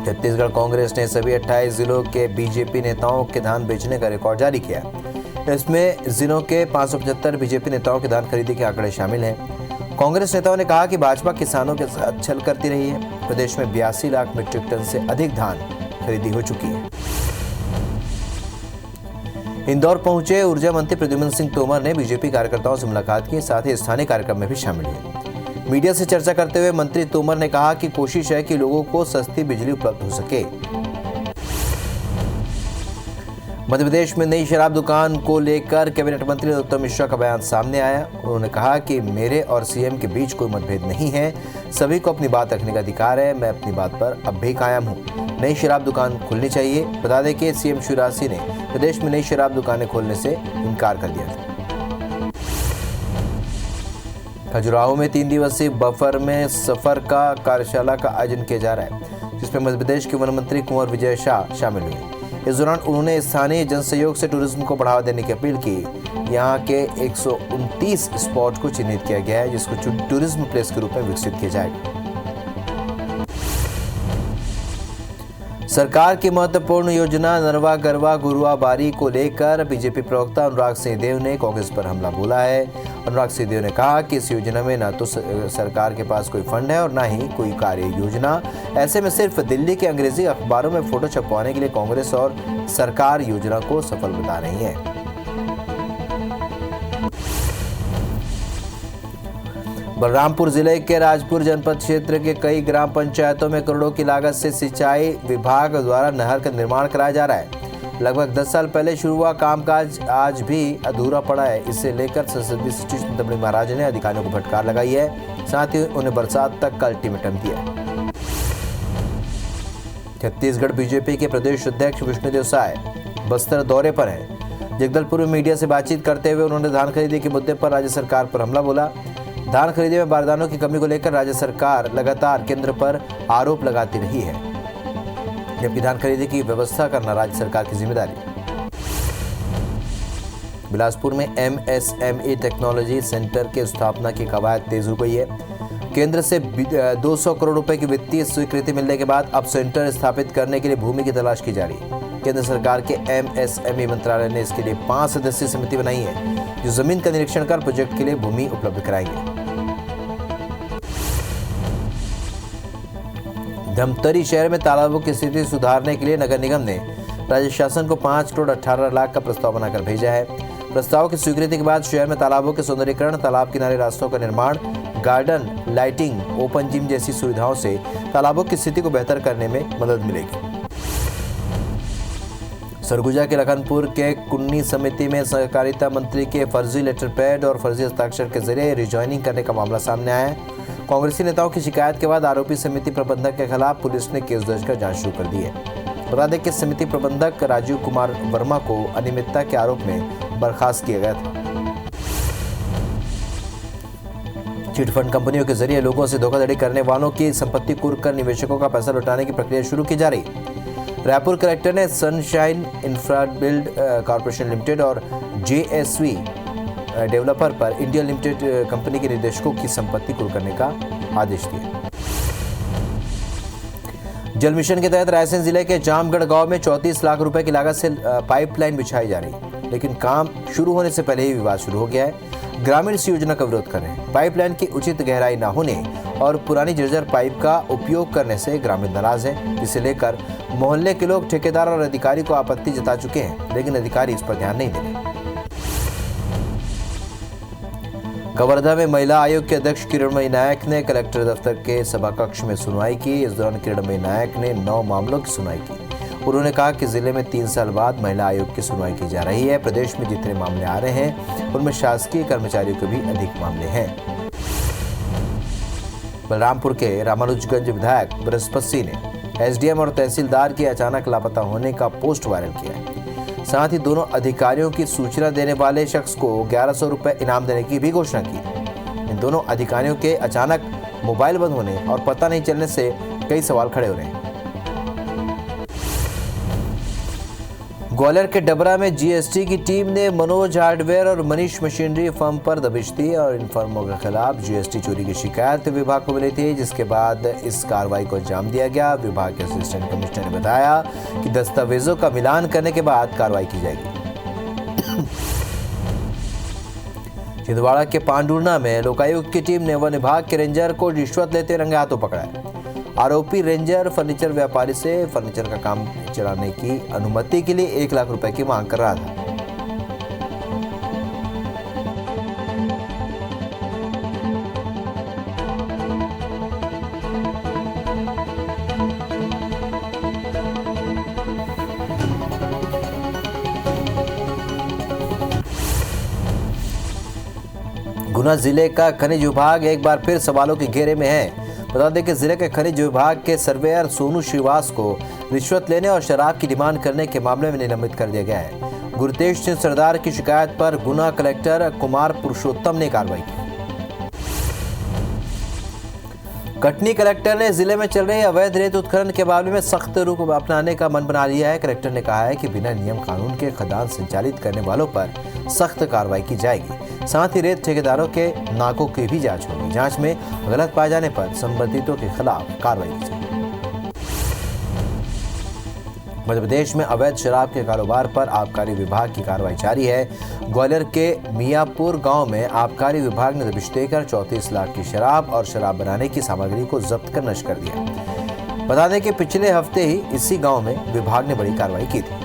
छत्तीसगढ़ कांग्रेस ने सभी 28 जिलों के बीजेपी नेताओं के धान बेचने का रिकॉर्ड जारी किया। इसमें जिलों के 575 बीजेपी नेताओं के धान खरीदी के आंकड़े शामिल हैं। कांग्रेस नेताओं ने कहा कि भाजपा किसानों के साथ छल करती रही है। प्रदेश में 82 लाख मीट्रिक टन से अधिक धान खरीदी हो चुकी है। इंदौर पहुंचे ऊर्जा मंत्री प्रद्युम्न सिंह तोमर ने बीजेपी कार्यकर्ताओं से मुलाकात की, साथ ही स्थानीय कार्यक्रम में भी शामिल हुए। मीडिया से चर्चा करते हुए मंत्री तोमर ने कहा कि कोशिश है कि लोगों को सस्ती बिजली उपलब्ध हो सके। मध्य प्रदेश में नई शराब दुकान को लेकर कैबिनेट मंत्री नरोत्तम मिश्रा का बयान सामने आया। उन्होंने कहा कि मेरे और सीएम के बीच कोई मतभेद नहीं है, सभी को अपनी बात रखने का अधिकार है। मैं अपनी बात पर अब भी कायम हूँ। नई शराब दुकान खुलनी चाहिए। बता दें कि सीएम शिवराज सिंह ने प्रदेश में नई शराब दुकानें खोलने से इनकार कर दिया था। खजुराहो में 3 दिवसीय बफर में सफर का कार्यशाला का आयोजन किया जा रहा है, जिसमें मध्य प्रदेश के वन मंत्री कुंवर विजय शाह शामिल हुए। इस दौरान उन्होंने स्थानीय जनसहयोग से टूरिज्म को बढ़ावा देने की अपील की। यहाँ के 129 स्पॉट को चिन्हित किया गया है, जिसको टूरिज्म प्लेस के रूप में विकसित किया जाएगा। सरकार की महत्वपूर्ण योजना नरवा गरवा गुरुआ बारी को लेकर बीजेपी प्रवक्ता अनुराग सिंहदेव ने कांग्रेस पर हमला बोला है। अनुराग सिंहदेव ने कहा कि इस योजना में न तो सरकार के पास कोई फंड है और न ही कोई कार्य योजना। ऐसे में सिर्फ दिल्ली के अंग्रेजी अखबारों में फोटो छपवाने के लिए कांग्रेस और सरकार योजना को सफल बता रही है। बलरामपुर जिले के राजपुर जनपद क्षेत्र के कई ग्राम पंचायतों में करोड़ों की लागत से सिंचाई विभाग द्वारा नहर का निर्माण कराया जा रहा है। लगभग 10 साल पहले शुरू हुआ कामकाज आज भी अधूरा पड़ा है। इसे लेकर संसदीय सचिव चिंतामणि महाराज ने अधिकारियों को फटकार लगाई है, साथ ही उन्हें बरसात तक का अल्टीमेटम दिया। छत्तीसगढ़ बीजेपी के प्रदेश अध्यक्ष विष्णुदेव साय बस्तर दौरे पर हैं। जगदलपुर में मीडिया से बातचीत करते हुए उन्होंने धान खरीदी के मुद्दे पर राज्य सरकार पर हमला बोला। धान खरीदी में बारदानों की कमी को लेकर राज्य सरकार लगातार केंद्र पर आरोप लगाती रही है, जबकि धान खरीदी की व्यवस्था करना राज्य सरकार की जिम्मेदारी। बिलासपुर में एमएसएमई टेक्नोलॉजी सेंटर के स्थापना की कवायद तेज हो गई है। केंद्र से 200 करोड़ रुपए की वित्तीय स्वीकृति मिलने के बाद अब सेंटर स्थापित करने के लिए भूमि की तलाश की जा रही है। केंद्र सरकार के एमएसएमई मंत्रालय ने इसके लिए 5 सदस्यीय समिति बनाई है, जो जमीन का निरीक्षण कर प्रोजेक्ट के लिए भूमि उपलब्ध कराएंगे। धमतरी शहर में तालाबों की स्थिति सुधारने के लिए नगर निगम ने राज्य शासन को 5 करोड़ 18 लाख का प्रस्ताव बनाकर भेजा है। प्रस्ताव की स्वीकृति के बाद शहर में तालाबों के सौंदर्यीकरण, तालाब किनारे रास्तों का निर्माण, गार्डन, लाइटिंग, ओपन जिम जैसी सुविधाओं से तालाबों की स्थिति को बेहतर करने में मदद मिलेगी। सरगुजा के लखनपुर के कुन्नी समिति में सहकारिता मंत्री के फर्जी लेटर पैड और फर्जी हस्ताक्षर के जरिए रिजॉइनिंग करने का मामला सामने आया है। कांग्रेसी नेताओं की शिकायत के बाद आरोपी समिति प्रबंधक के खिलाफ पुलिस ने केस दर्ज कर जांच शुरू कर दी है। बता दें कि समिति प्रबंधक राजीव कुमार वर्मा को अनियमितता के आरोप में बर्खास्त किया गया था। चिटफंड कंपनियों के जरिए लोगों से धोखाधड़ी करने वालों की संपत्ति कुर्क कर निवेशकों का पैसा लौटाने की प्रक्रिया शुरू की जा रही। रायपुर कलेक्टर ने सनशाइन इंफ्राबिल्ड कॉर्पोरेशन लिमिटेड और जेएसवी डेवलपर पर इंडिया लिमिटेड कंपनी के निदेशकों की संपत्ति कुर्क करने का आदेश दिया। जल मिशन के तहत रायसेन जिले के जामगढ़ गांव में 34 लाख रुपए की लागत से पाइपलाइन बिछाई जा रही है, लेकिन काम शुरू होने से पहले ही विवाद शुरू हो गया है। ग्रामीण इस योजना का विरोध कर रहे हैं। पाइपलाइन की उचित गहराई न होने और पुरानी जर्जर पाइप का उपयोग करने से ग्रामीण नाराज हैं, जिसे लेकर मोहल्ले के लोग ठेकेदार और अधिकारी को आपत्ति जता चुके हैं, लेकिन अधिकारी इस पर ध्यान नहीं दे रहे। कवर्धा में महिला आयोग के अध्यक्ष किरणमयी नायक ने कलेक्टर दफ्तर के सभाकक्ष में सुनवाई की। इस दौरान किरणमयी नायक ने 9 मामलों की सुनवाई की। उन्होंने कहा कि जिले में 3 साल बाद महिला आयोग की सुनवाई की जा रही है। प्रदेश में जितने मामले आ रहे हैं उनमें शासकीय कर्मचारियों के भी अधिक मामले हैं। बलरामपुर के रामानुजगंज विधायक बृहस्पति सिंह ने एसडीएम और तहसीलदार के अचानक लापता होने का पोस्ट वायरल किया है। साथ ही दोनों अधिकारियों की सूचना देने वाले शख्स को 1100 रुपए इनाम देने की भी घोषणा की। इन दोनों अधिकारियों के अचानक मोबाइल बंद होने और पता नहीं चलने से कई सवाल खड़े हो रहे हैं। ग्वालियर के डबरा में जीएसटी की टीम ने मनोज हार्डवेयर और मनीष मशीनरी फर्म पर दबिश दी और इन फर्मों के खिलाफ जीएसटी चोरी की शिकायत विभाग को मिली थी, जिसके बाद इस कार्रवाई को अंजाम दिया गया। विभाग के असिस्टेंट कमिश्नर ने बताया कि दस्तावेजों का मिलान करने के बाद कार्रवाई की जाएगी। छिंदवाड़ा के पांडुरना में लोकायुक्त की टीम ने वन विभाग के रेंजर को रिश्वत लेते रंगे हाथों पकड़ा है। आरोपी रेंजर फर्नीचर व्यापारी से फर्नीचर का काम चलाने की अनुमति के लिए 1 लाख रुपए की मांग कर रहा था। गुना जिले का खनिज विभाग एक बार फिर सवालों के घेरे में है। बता दें कि जिले के खनिज विभाग के सर्वेयर सोनू श्रीवास को रिश्वत लेने और शराब की डिमांड करने के मामले में निलंबित कर दिया गया है। गुरतेज सिंह सरदार की शिकायत पर गुना कलेक्टर कुमार पुरुषोत्तम ने कार्रवाई की। कटनी कलेक्टर ने जिले में चल रहे अवैध रेत उत्खनन के मामले में सख्त रुख अपनाने का मन बना लिया है। कलेक्टर ने कहा है कि बिना नियम कानून के खदान संचालित करने वालों पर सख्त कार्रवाई की जाएगी। साथ ही रेत ठेकेदारों के नाकों की भी जांच होगी। जांच में गलत पाए जाने पर संबंधितों के खिलाफ कार्रवाई की जाएगी। मध्य प्रदेश में अवैध शराब के कारोबार पर आबकारी विभाग की कार्रवाई जारी है। ग्वालियर के मियापुर गांव में आबकारी विभाग ने दबिश देकर 34 लाख की शराब और शराब बनाने की सामग्री को जब्त कर नष्ट कर दिया। बता दें कि पिछले हफ्ते ही इसी गांव में विभाग ने बड़ी कार्रवाई की थी।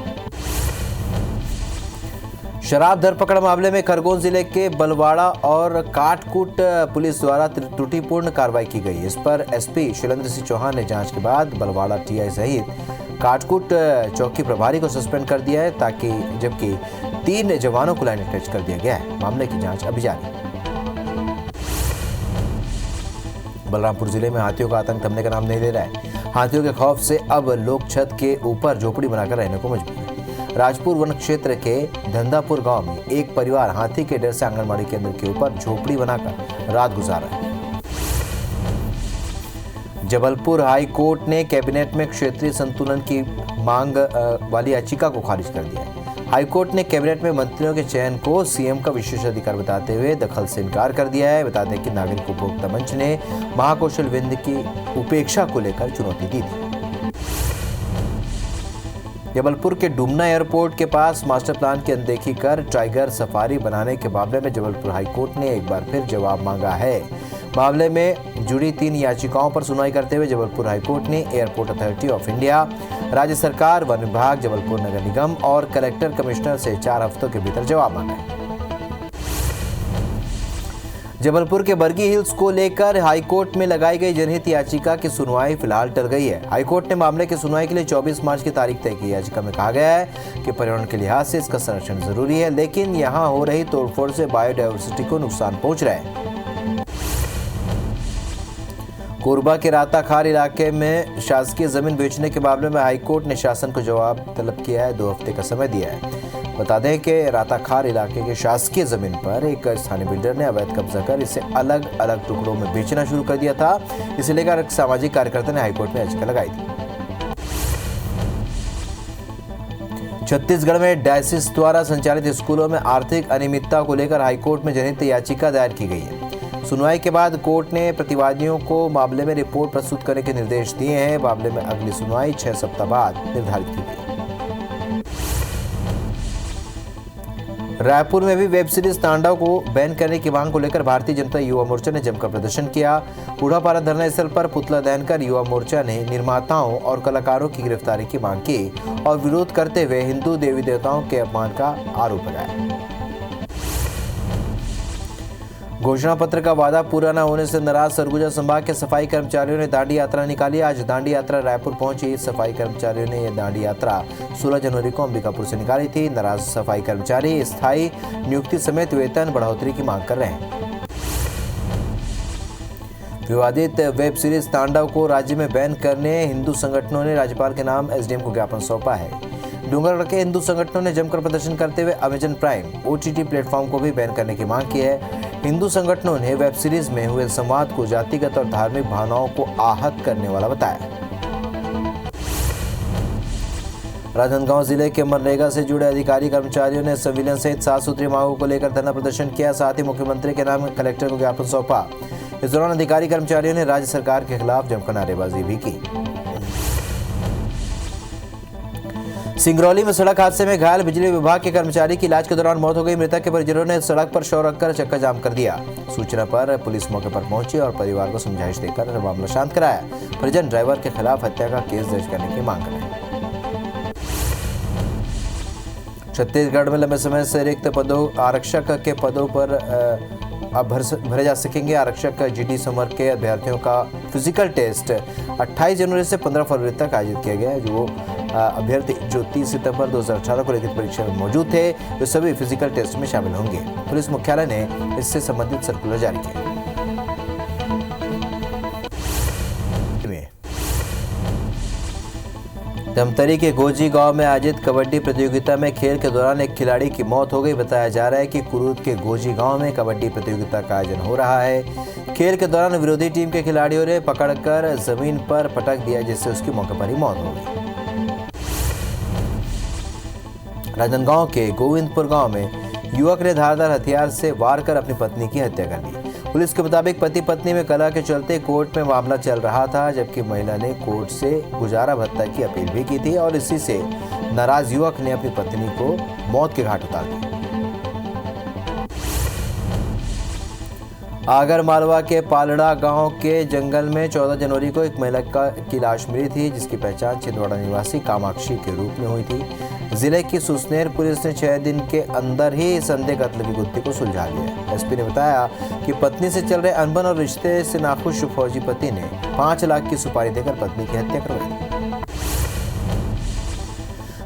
शराब धरपकड़ मामले में खरगोन जिले के बलवाड़ा और काटकूट पुलिस द्वारा त्रुटिपूर्ण कार्रवाई की गई। इस पर एसपी शैलेंद्र सिंह चौहान ने जांच के बाद बलवाड़ा टीआई सहित काटकूट चौकी प्रभारी को सस्पेंड कर दिया है, जबकि 3 जवानों को लाइन अटैच कर दिया गया है। मामले की जांच अभी जारी है। बलरामपुर जिले में हाथियों का आतंक थमने का नाम नहीं ले रहा है। हाथियों के खौफ से अब लोग छत के ऊपर झोपड़ी बनाकर रहने को मजबूर है। राजपुर वन क्षेत्र के धंधापुर गांव में एक परिवार हाथी के डर से आंगनबाड़ी केंद्र के ऊपर झोपड़ी बनाकर रात गुजार रहा है। जबलपुर हाई कोर्ट ने कैबिनेट में क्षेत्रीय संतुलन की मांग वाली याचिका को खारिज कर दिया है। हाई कोर्ट ने कैबिनेट में मंत्रियों के चयन को सीएम का विशेषाधिकार बताते हुए दखल से इनकार कर दिया है। बता दें कि नागरिक उपभोक्ता मंच ने महाकौशल विंद की उपेक्षा को लेकर चुनौती दी थी। जबलपुर के डुमना एयरपोर्ट के पास मास्टर प्लान की अनदेखी कर टाइगर सफारी बनाने के मामले में जबलपुर हाईकोर्ट ने एक बार फिर जवाब मांगा है। मामले में जुड़ी 3 याचिकाओं पर सुनवाई करते हुए जबलपुर हाईकोर्ट ने एयरपोर्ट अथॉरिटी ऑफ इंडिया, राज्य सरकार, वन विभाग, जबलपुर नगर निगम और कलेक्टर कमिश्नर से 4 हफ्तों के भीतर जवाब मांगा है। जबलपुर के बर्गी हिल्स को लेकर हाईकोर्ट में लगाई गई जनहित याचिका की सुनवाई फिलहाल टल गई है। हाईकोर्ट ने मामले की सुनवाई के लिए 24 मार्च की तारीख तय की। याचिका में कहा गया है कि पर्यावरण के लिहाज से इसका संरक्षण जरूरी है, लेकिन यहां हो रही तोड़फोड़ से बायोडायवर्सिटी को नुकसान पहुंच रहा है। कोरबा के राताखार इलाके में शासकीय जमीन बेचने के मामले में हाईकोर्ट ने शासन को जवाब तलब किया है। 2 हफ्ते का समय दिया है। बता दें कि राताखार इलाके के शासकीय जमीन पर एक स्थानीय बिल्डर ने अवैध कब्जा कर इसे अलग अलग टुकड़ों में बेचना शुरू कर दिया था। इसे लेकर एक सामाजिक कार्यकर्ता ने हाईकोर्ट में याचिका लगाई थी। छत्तीसगढ़ में डायसिस द्वारा संचालित स्कूलों में आर्थिक अनियमितता को लेकर हाईकोर्ट में जनहित याचिका दायर की गई है। सुनवाई के बाद कोर्ट ने प्रतिवादियों को मामले में रिपोर्ट प्रस्तुत करने के निर्देश दिए हैं। मामले में अगली सुनवाई 6 सप्ताह बाद निर्धारित की गई। रायपुर में भी वेब सीरीज तांडव को बैन करने की मांग को लेकर भारतीय जनता युवा मोर्चा ने जमकर प्रदर्शन किया। बूढ़ापारा धरना स्थल पर पुतला दहन कर युवा मोर्चा ने निर्माताओं और कलाकारों की गिरफ्तारी की मांग की और विरोध करते हुए हिंदू देवी देवताओं के अपमान का आरोप लगाया। घोषणा पत्र का वादा पूरा न होने से नाराज सरगुजा संभाग के सफाई कर्मचारियों ने दांडी यात्रा निकाली। आज दांडी यात्रा रायपुर पहुंची। सफाई कर्मचारियों ने यह दांडी यात्रा 16 जनवरी को अंबिकापुर से निकाली थी। नाराज सफाई कर्मचारी स्थायी नियुक्ति समेत वेतन बढ़ोतरी की मांग कर रहे हैं। विवादित वेब सीरीज तांडव को राज्य में बैन करने हिंदू संगठनों ने राज्यपाल के नाम एसडीएम को ज्ञापन सौंपा है। डूंगरगढ़ के हिंदू संगठनों ने जमकर प्रदर्शन करते हुए अमेजन प्राइम ओटीटी प्लेटफॉर्म को भी बैन करने की मांग की है। हिंदू संगठनों ने वेब सीरीज में हुए संवाद को जातिगत और धार्मिक भावनाओं को आहत करने वाला बताया। राजनांदगांव जिले के मनरेगा से जुड़े अधिकारी कर्मचारियों ने संविलियन सहित 7 सूत्रीय मांगों को लेकर धरना प्रदर्शन किया। साथ ही मुख्यमंत्री के नाम कलेक्टर को ज्ञापन सौंपा। इस दौरान अधिकारी कर्मचारियों ने राज्य सरकार के खिलाफ जमकर नारेबाजी भी की। सिंगरौली में सड़क हादसे में घायल बिजली विभाग के कर्मचारी की इलाज के दौरान मौत हो गई। मृतक के परिजनों ने सड़क पर शव रखकर चक्का जाम कर दिया। सूचना पर पुलिस मौके पर पहुंची और परिवार को समझाइश देकर मामला शांत कराया। परिजन ड्राइवर के खिलाफ हत्या का केस दर्ज करने की मांग कर रहे हैं। छत्तीसगढ़ में लंबे समय से रिक्त पदों आरक्षक के पदों पर अब भरे जा सकेंगे। आरक्षक जीडी समर के अभ्यर्थियों का फिजिकल टेस्ट 28 जनवरी से 15 फरवरी तक आयोजित किया गया है। जो अभ्यर्थी जो 30 सितंबर 2018 को लिखित परीक्षा में मौजूद थे, वे सभी फिजिकल टेस्ट में शामिल होंगे। पुलिस मुख्यालय ने इससे संबंधित सर्कुलर जारी किया। धमतरी के गोजी गांव में आयोजित कबड्डी प्रतियोगिता में खेल के दौरान एक खिलाड़ी की मौत हो गई। बताया जा रहा है कि कुरूद के गोजी गांव में कबड्डी प्रतियोगिता का आयोजन हो रहा है। खेल के दौरान विरोधी टीम के खिलाड़ियों ने पकड़कर जमीन पर पटक दिया, जिससे उसकी मौके पर ही मौत हो गई। राजनांदगांव के गोविंदपुर गांव में युवक ने धारदार हथियार से वार कर अपनी पत्नी की हत्या कर दी। पुलिस के मुताबिक पति पत्नी में कलह के चलते कोर्ट में मामला चल रहा था, जबकि महिला ने कोर्ट से गुजारा भत्ता की अपील भी की थी और इसी से नाराज युवक ने अपनी पत्नी को मौत के घाट उतार दिया। आगर मालवा के पालड़ा गांव के जंगल में 14 जनवरी को एक महिला की लाश मिली थी, जिसकी पहचान छिंदवाड़ा निवासी कामाक्षी के रूप में हुई थी। जिले की सुसनेर पुलिस ने 6 दिन के अंदर ही संदेह कत्ल की गुत्थी को सुलझा लिया। एसपी ने बताया कि पत्नी से चल रहे अनबन और रिश्ते से नाखुश फौजी पति ने 5 लाख की सुपारी देकर पत्नी की हत्या करवाई।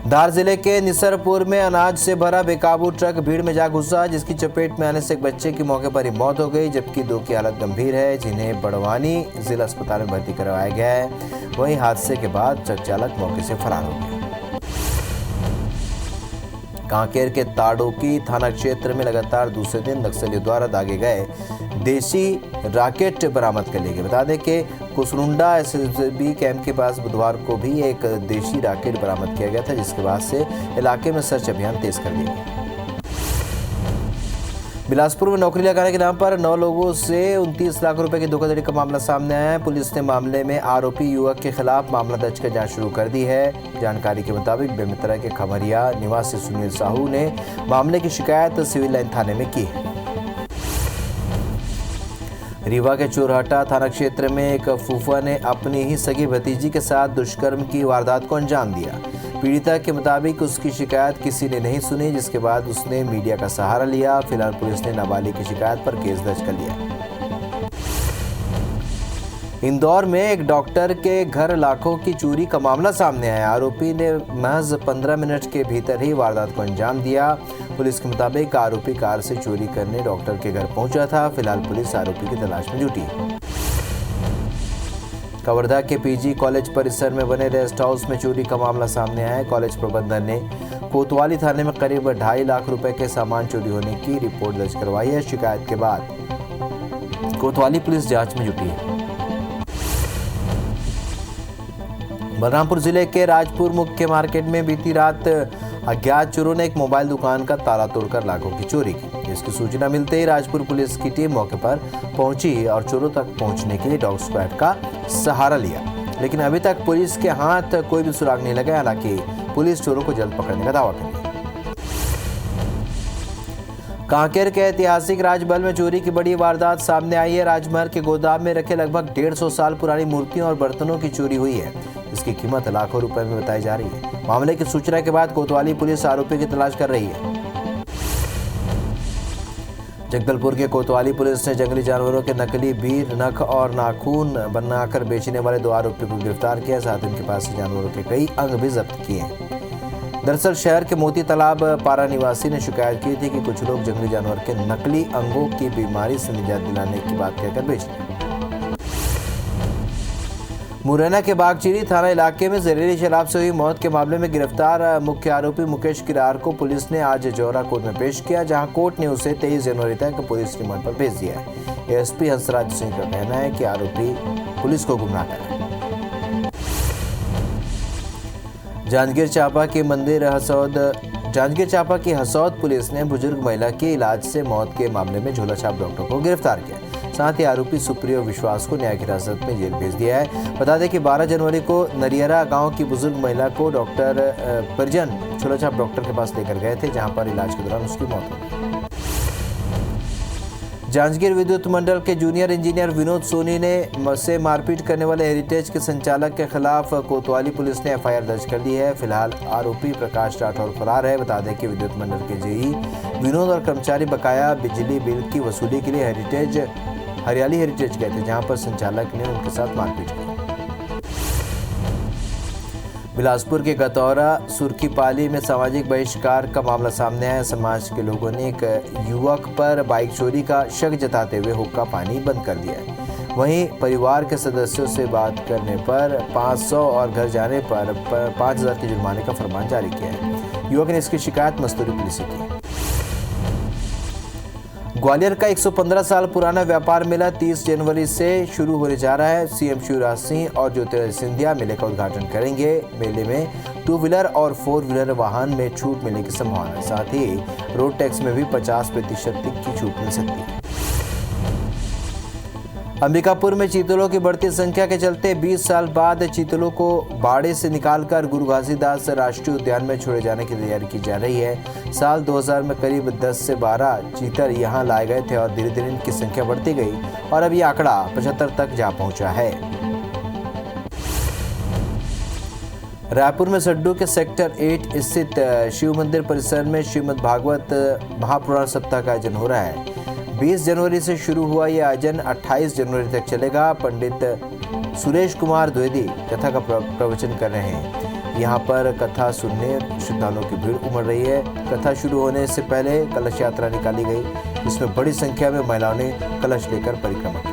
धार जिले के निसरपुर में अनाज से भरा बेकाबू ट्रक भीड़ में जा घुसा, जिसकी चपेट में आने से एक बच्चे की मौके पर ही मौत हो गई, जबकि 2 की हालत गंभीर है, जिन्हें बड़वानी जिला अस्पताल में भर्ती करवाया गया है। वहीं हादसे के बाद ट्रक चालक मौके से फरार हो गया। कांकेर के ताड़ोकी थाना क्षेत्र में लगातार दूसरे दिन नक्सलियों द्वारा दागे गए देसी रॉकेट बरामद कर लिए गए। बता दें कि कुसरुंडा एसएसबी कैंप के पास बुधवार को भी एक देशी रॉकेट बरामद किया गया था, जिसके बाद से इलाके में सर्च अभियान तेज कर दिया गया। बिलासपुर में नौकरी लगाने के नाम पर 9 लोगों से 29 लाख रुपए की धोखाधड़ी का मामला सामने आया है। पुलिस ने मामले में आरोपी युवक के खिलाफ मामला दर्ज कर जांच शुरू कर दी है। जानकारी के मुताबिक बेमेतरा के खमरिया निवासी सुनील साहू ने मामले की शिकायत सिविल लाइन थाने में की है। रीवा के चोरहट्टा थाना क्षेत्र में एक फूफा ने अपनी ही सगी भतीजी के साथ दुष्कर्म की वारदात को अंजाम दिया। पीड़िता के मुताबिक उसकी शिकायत किसी ने नहीं सुनी, जिसके बाद उसने मीडिया का सहारा लिया। फिलहाल पुलिस ने नाबालिग की शिकायत पर केस दर्ज कर लिया। इंदौर में एक डॉक्टर के घर लाखों की चोरी का मामला सामने आया। आरोपी ने महज 15 मिनट के भीतर ही वारदात को अंजाम दिया। पुलिस के मुताबिक आरोपी कार से चोरी करने डॉक्टर के घर पहुंचा था। फिलहाल पुलिस आरोपी की तलाश में जुटी है। कवर्धा के पीजी कॉलेज परिसर में बने रेस्ट हाउस में चोरी का मामला सामने आया है। कॉलेज प्रबंधन ने कोतवाली थाने में करीब 2.5 लाख रुपए के सामान चोरी होने की रिपोर्ट दर्ज करवाई है। शिकायत के बाद कोतवाली पुलिस जांच में जुटी है। बलरामपुर जिले के राजपुर मुख्य मार्केट में बीती रात अज्ञात चोरों ने एक मोबाइल दुकान का ताला तोड़कर लाखों की चोरी की। इसकी सूचना मिलते ही राजपुर पुलिस की टीम मौके पर पहुंची और चोरों तक पहुंचने के लिए डॉग स्क्वाड का सहारा लिया, लेकिन अभी तक पुलिस के हाथ कोई भी सुराग नहीं लगा। हालांकि पुलिस चोरों को जल्द पकड़ने का दावा कर रही है। कांकेर के ऐतिहासिक राजमहल में चोरी की बड़ी वारदात सामने आई है। राजमहल के गोदाम में रखे लगभग 150 साल पुरानी मूर्तियों और बर्तनों की चोरी हुई है। इसकी कीमत लाखों रुपए में बताई जा रही है। मामले की सूचना के बाद कोतवाली पुलिस आरोपी की तलाश कर रही है। जगदलपुर के कोतवाली पुलिस ने जंगली जानवरों के नकली बीर, नख और नाखून बनाकर बेचने वाले 2 आरोपियों को गिरफ्तार किया। साथ ही उनके पास से जानवरों के कई अंग भी जब्त किए हैं। दरअसल शहर के मोती तालाब पारा निवासी ने शिकायत की थी कि कुछ लोग जंगली जानवर के नकली अंगों की बीमारी से निजात दिलाने की बात कहकर बेच रहे हैं। मुरैना के बागचीरी थाना इलाके में जहरीली शराब से हुई मौत के मामले में गिरफ्तार मुख्य आरोपी मुकेश किरार को पुलिस ने आज जौरा कोर्ट में पेश किया, जहां कोर्ट ने उसे 23 जनवरी तक पुलिस रिमांड पर भेज दिया है। एएसपी हंसराज सिंह का कहना है कि आरोपी पुलिस को गुमराह कर रहा है। जांजगीर चांपा की हसौद पुलिस ने बुजुर्ग महिला की इलाज से मौत के मामले में झोलाछाप डॉक्टर को गिरफ्तार किया। साथ ही आरोपी सुप्रियो विश्वास को न्यायिक हिरासत में जेल भेज दिया है। बता दें कि 12 जनवरी को नरियरा गांव की बुजुर्ग महिला को डॉक्टर परिजन झोलाछाप डॉक्टर के पास लेकर गए थे, जहां पर इलाज के दौरान उसकी मौत हो गई। जांजगीर विद्युत मंडल के जूनियर इंजीनियर विनोद सोनी ने से मारपीट करने वाले हेरिटेज के संचालक के खिलाफ कोतवाली पुलिस ने एफआईआर दर्ज कर दी है। फिलहाल आरोपी प्रकाश राठौर फरार है। बता दें कि विद्युत मंडल के जेई विनोद और कर्मचारी बकाया बिजली बिल की वसूली के लिए हरियाली हेरिटेज गए थे, जहां पर संचालक ने उनके साथ मारपीट की। बिलासपुर के गतौरा सुर्खीपाली में सामाजिक बहिष्कार का मामला सामने आया। समाज के लोगों ने एक युवक पर बाइक चोरी का शक जताते हुए हुक्का पानी बंद कर दिया है। वहीं परिवार के सदस्यों से बात करने पर 500 और घर जाने पर 5000 के जुर्माने का फरमान जारी किया है। युवक ने इसकी शिकायत मस्तूरी पुलिस से की। ग्वालियर का 115 साल पुराना व्यापार मेला 30 जनवरी से शुरू होने जा रहा है। सीएम शिवराज सिंह और ज्योतिरादित्य सिंधिया मेले का उद्घाटन करेंगे। मेले में 2 व्हीलर और 4 व्हीलर वाहन में छूट मिलने की संभावना है। साथ ही रोड टैक्स में भी 50% की छूट मिल सकती है। अंबिकापुर में चीतलों की बढ़ती संख्या के चलते 20 साल बाद चीतलों को बाड़े से निकालकर गुरु घासीदास राष्ट्रीय उद्यान में छोड़े जाने की तैयारी की जा रही है। साल 2000 में करीब 10 से 12 चीतल यहां लाए गए थे और धीरे धीरे इनकी संख्या बढ़ती गई और अब ये आंकड़ा 75 तक जा पहुंचा है। रायपुर में सड्डू के सेक्टर 8 स्थित शिव मंदिर परिसर में श्रीमद् भागवत महापुराण सप्ताह का आयोजन हो रहा है। 20 जनवरी से शुरू हुआ यह आयोजन 28 जनवरी तक चलेगा। पंडित सुरेश कुमार द्विवेदी कथा का प्रवचन कर रहे हैं। यहाँ पर कथा सुनने श्रद्धालुओं की भीड़ उमड़ रही है। कथा शुरू होने से पहले कलश यात्रा निकाली गई, जिसमें बड़ी संख्या में महिलाओं ने कलश लेकर परिक्रमा की।